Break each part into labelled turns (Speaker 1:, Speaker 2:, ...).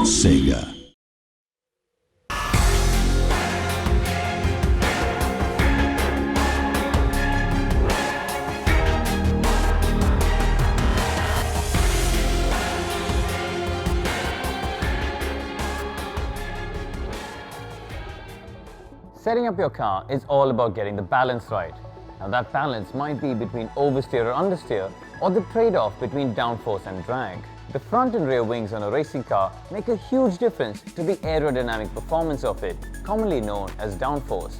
Speaker 1: Sega.
Speaker 2: Setting up your car is all about getting the balance right. Now that balance might be between oversteer or understeer, or the trade-off between downforce and drag. The front and rear wings on a racing car make a huge difference to the aerodynamic performance of it, commonly known as downforce.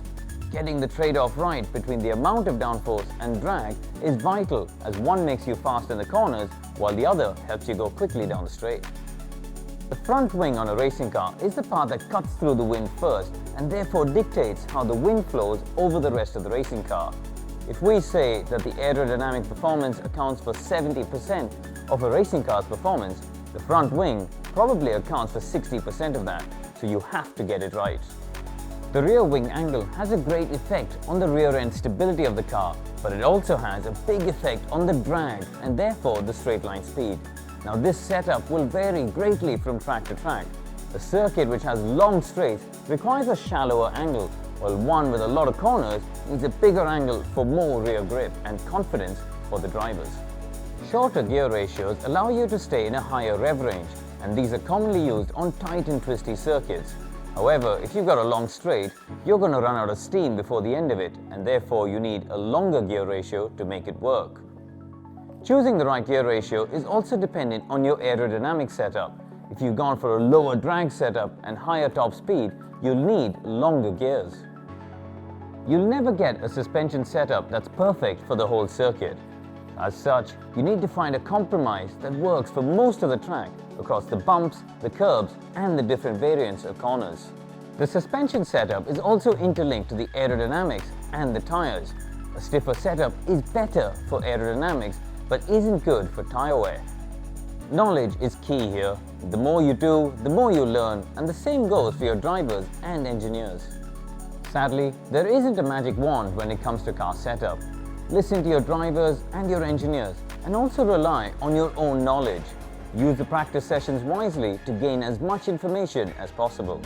Speaker 2: Getting the trade-off right between the amount of downforce and drag is vital, as one makes you fast in the corners while the other helps you go quickly down the straight. The front wing on a racing car is the part that cuts through the wind first and therefore dictates how the wind flows over the rest of the racing car. If we say that the aerodynamic performance accounts for 70% of a racing car's performance, the front wing probably accounts for 60% of that, so you have to get it right. The rear wing angle has a great effect on the rear end stability of the car, but it also has a big effect on the drag and therefore the straight line speed. Now this setup will vary greatly from track to track. A circuit which has long straights requires a shallower angle, while one with a lot of corners needs a bigger angle for more rear grip and confidence for the drivers. Shorter gear ratios allow you to stay in a higher rev range, and these are commonly used on tight and twisty circuits. However, if you've got a long straight, you're going to run out of steam before the end of it, and therefore you need a longer gear ratio to make it work. Choosing the right gear ratio is also dependent on your aerodynamic setup. If you've gone for a lower drag setup and higher top speed, you'll need longer gears. You'll never get a suspension setup that's perfect for the whole circuit. As such, you need to find a compromise that works for most of the track across the bumps, the curbs, and the different variants of corners. The suspension setup is also interlinked to the aerodynamics and the tires. A stiffer setup is better for aerodynamics but isn't good for tire wear. Knowledge is key here. The more you do, the more you learn, and the same goes for your drivers and engineers. Sadly, there isn't a magic wand when it comes to car setup. Listen to your drivers and your engineers, and also rely on your own knowledge. Use the practice sessions wisely to gain as much information as possible.